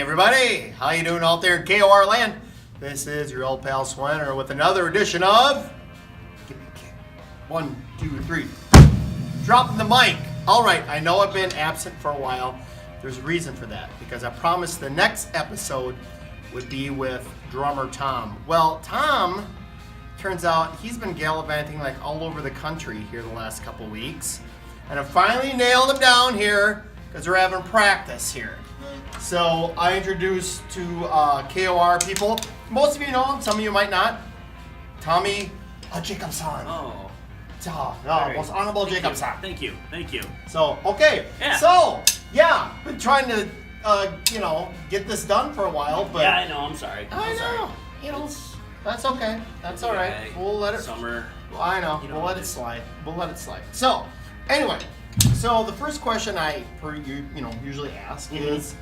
everybody, how you doing out there in KOR land? This is your old pal Swanner with another edition of Give Me a Kick. 1, 2, 3. Dropping the mic. All right, I know I've been absent for a while. There's a reason for that because I promised the next episode would be with drummer Tom. Well, Tom, turns out he's been gallivanting like all over the country here the last couple weeks, and I finally nailed him down here because we're having practice here. So I introduced to KOR people. Most of you know him, some of you might not. Tommy Jacobson. Oh. Most honorable Jacobson. Thank you. So, okay. Yeah. So, been trying to, get this done for a while, but... Yeah, I know, I'm sorry. I know. You know, that's okay. That's all right. We'll let it... Summer. Well, I know. We'll let it slide. So, anyway. So, the first question I usually ask is,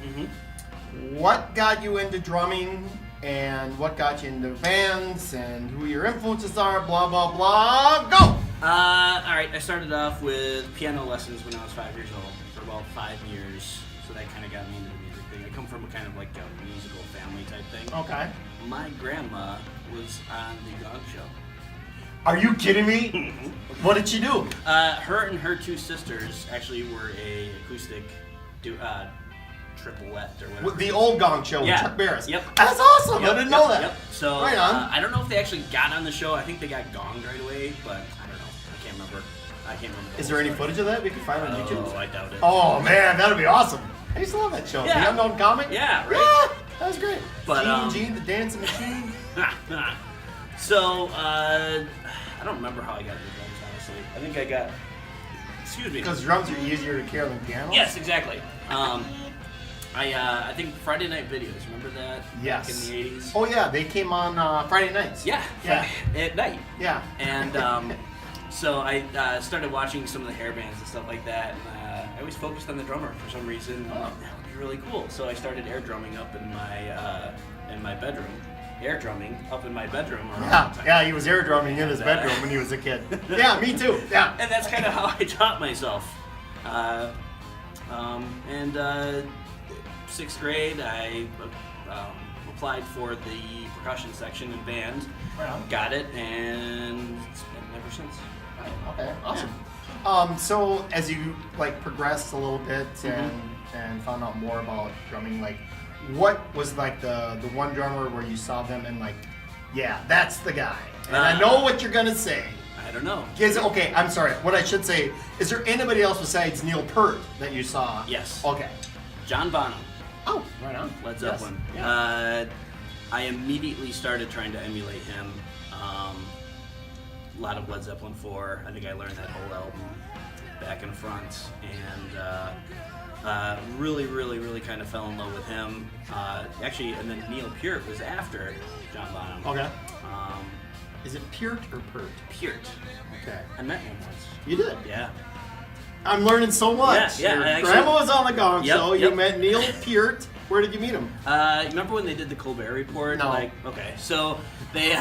what got you into drumming, and what got you into bands, and who your influences are, blah, blah, blah. Go! Alright, I started off with piano lessons when I was 5 years old, for about 5 years. So that kind of got me into the music thing. I come from a kind of like a musical family type thing. Okay. My grandma was on the Gong Show. Are you kidding me? What did she do? Her and her two sisters actually were a acoustic triplette or whatever. The old Gong Show with Chuck Barris. Yep. That's awesome. I didn't know that. Yep. So right on. I don't know if they actually got on the show. I think they got gonged right away, but I don't know. I can't remember. Is there any footage of that we can find on YouTube? Oh, I doubt it. Oh man, that'd be awesome. I used to love that show. Yeah. The Unknown Comic. Yeah, right. Yeah, that was great. But Gene, the dancing machine. So I don't remember how I got into drums. Honestly, I think I got. Excuse me. Because drums are easier to carry than piano. Yes, exactly. I think Friday Night Videos. Remember that? Yes. Back in the 80s. Oh yeah, they came on Friday nights. Yeah. At night. Yeah. And so I started watching some of the hair bands and stuff like that. And, I always focused on the drummer for some reason. Oh, that would be really cool. So I started air drumming up in my bedroom. Air drumming up in my bedroom. Yeah, he was air drumming in his bedroom when he was a kid. Yeah, me too. Yeah. And that's kind of how I taught myself. Sixth grade, I applied for the percussion section in band. Right. Got it, and it's been ever since. Okay, awesome. Yeah. So as you progressed a little bit and found out more about drumming, what was the one drummer where you saw them and that's the guy? And I know what you're gonna say. I don't know. Okay, I'm sorry. What I should say, is there anybody else besides Neil Peart that you saw? Yes. Okay. John Bonham. Oh, right on. Led Zeppelin. Yes. Yeah. I immediately started trying to emulate him. A lot of Led Zeppelin 4. I think I learned that whole album back and front, and really kind of fell in love with him. Actually, and then Neil Peart was after John Bonham. Okay. Is it Peart or Peart? Peart. Okay. I met him once. You did? Yeah. I'm learning so much. Yeah. Your grandma was on the Gong Show. Yep. You met Neil Peart. Where did you meet him? Remember when they did the Colbert Report? No. Okay, so they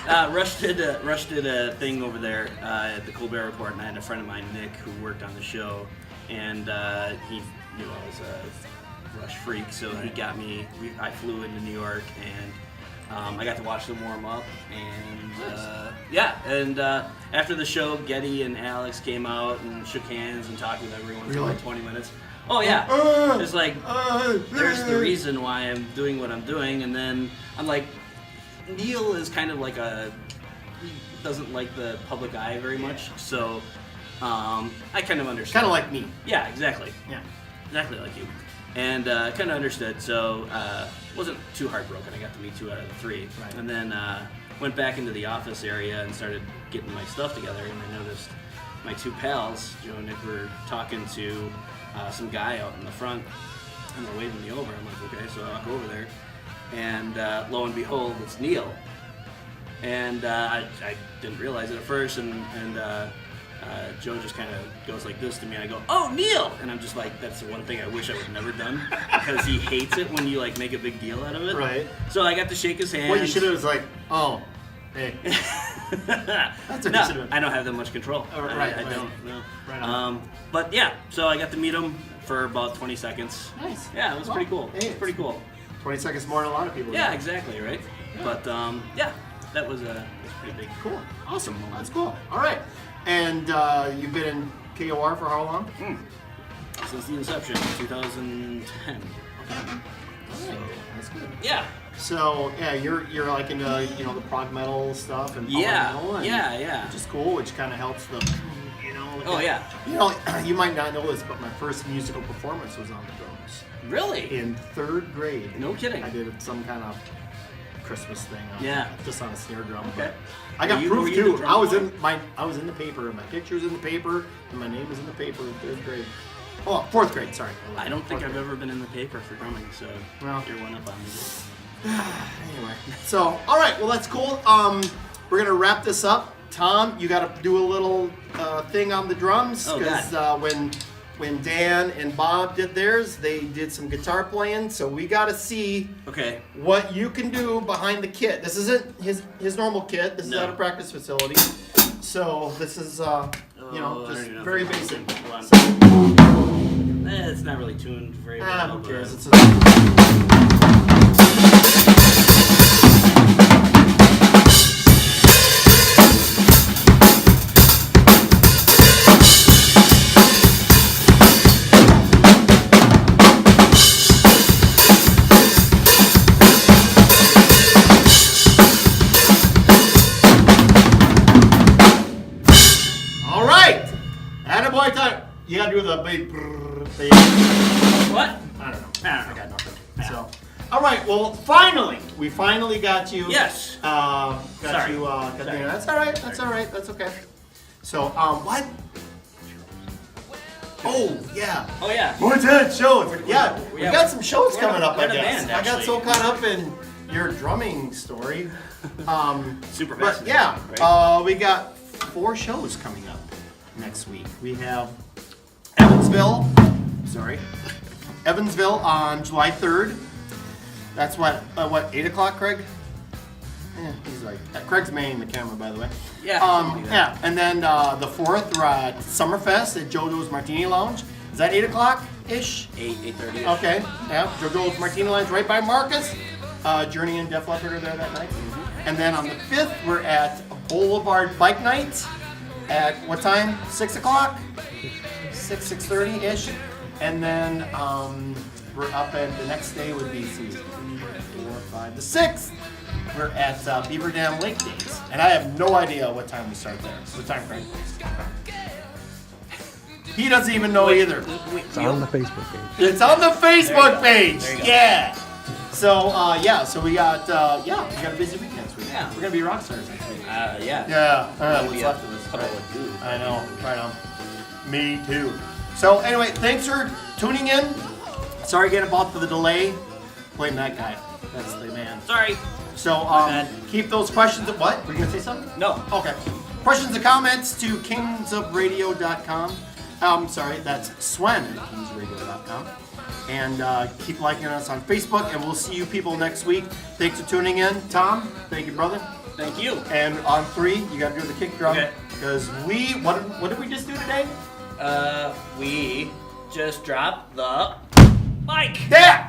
Rush did a thing over there at the Colbert Report, and I had a friend of mine, Nick, who worked on the show, and he knew I was a Rush freak, so he got me. I flew into New York, and I got to watch them warm up, and after the show, Getty and Alex came out and shook hands and talked with everyone for like 20 minutes. Oh yeah, it's there's the reason why I'm doing what I'm doing, and then I'm like, Neil is kind of he doesn't like the public eye very much, so I kind of understood. Kind of like me. Yeah, exactly. Yeah, exactly like you, and kind of understood. So wasn't too heartbroken. I got to meet 2 out of the 3, right. And then went back into the office area and started getting my stuff together, and I noticed my 2 pals, Joe and Nick, were talking to some guy out in the front, and they're waving me over. I'm like, okay, so I walk over there, and lo and behold, it's Neil. And I didn't realize it at first, and Joe just kind of goes like this to me, and I go, "Oh, Neil!" And I'm just like, that's the one thing I wish I would have never done, because he hates it when you make a big deal out of it. Right. So I got to shake his hand. What you should have was oh, hey. That's what you should have. I don't have that much control. Oh, right. I don't. No. Right on. But yeah, so I got to meet him for about 20 seconds. Nice. Yeah, it was pretty cool. Hey, It was pretty cool. 20 seconds more than a lot of people. Yeah, do. exactly, right? Yeah. But yeah, that was pretty big. Cool. Awesome. That's cool. All right. And you've been in KOR for how long? Since the inception, 2010. So, that's good. Yeah. So yeah, you're like into the prog metal stuff and power Yeah. metal and Yeah. which is cool, which kind of helps the Oh yeah. You might not know this, but my first musical performance was on the drums Really? in 3rd grade. No kidding. I did some kind of Christmas thing. Just on a snare drum. Okay. But I got Were proof you the too. drum I was in the paper. My picture's in the paper, and my name was in the paper in 3rd grade. Oh, 4th grade. Sorry. I don't think Fourth I've grade. ever been in the paper for drumming, so Well. you're one up on me. Anyway, so all right, well that's cool. We're gonna wrap this up. Tom, you got to do a little thing on the drums Oh, because God. when Dan and Bob did theirs, they did some guitar playing. So we got to see Okay. what you can do behind the kit. This isn't his normal kit. This is No. at a practice facility. So this is I just don't even know very if it's basic. hold on. So, It's not really tuned very well. who but- cares? It's a, all right. Attaboy time. You got to do the big thing. What? I don't know. I don't know. I got nothing. So, all right. Well, we finally got you. Yes. Got Sorry. you. Got Sorry. you. That's all right. That's all right. That's okay. So, what? Oh yeah. Oh yeah. What's that shows? Yeah, we Yeah, got some shows we're coming in a- up. we're I in a guess. band, I got so actually. caught up in your drumming story. Super But fascinating, yeah, right? we got 4 shows coming up next week. We have Evansville on July 3rd. That's what 8 o'clock, Craig? Yeah, he's like Craig's manning the camera, by the way. Yeah, something like that. Yeah, and then the 4th we're at Summerfest at JoJo's Martini Lounge. Is that 8 o'clock ish? 8:30. Okay, yeah, JoJo's Martini Lounge right by Marcus. Journey and Def Leppard are there that night. And then on the 5th, we're at Boulevard Bike Night at what time? 6 o'clock? 6:30-ish. And then we're up at the next day would be 3, 4, 5, the 6th. We're at Beaver Dam Lake Days. And I have no idea what time we start there. What time, Frank? He doesn't even know either. It's on the Facebook page. It's on the Facebook page. There you go. Yeah. So so we got we got a busy weekend this week. Yeah. We're gonna be rock stars next week. Yeah. Yeah. That'll What's be left a of us? couple of dudes. I know. Right on. Me too. So anyway, thanks for tuning in. Sorry again about the delay. Blame that guy. That's the man. Sorry. So bad. keep those questions. What? Were you gonna say something? No. Okay. Questions and comments to kingsofradio.com. Sorry, that's Swen at kingsradio.com. And keep liking us on Facebook, and we'll see you people next week. Thanks for tuning in. Tom, thank you, brother. Thank you. And on 3, you got to do the kick drum. Okay. Because what did we just do today? We just dropped the mic. Yeah!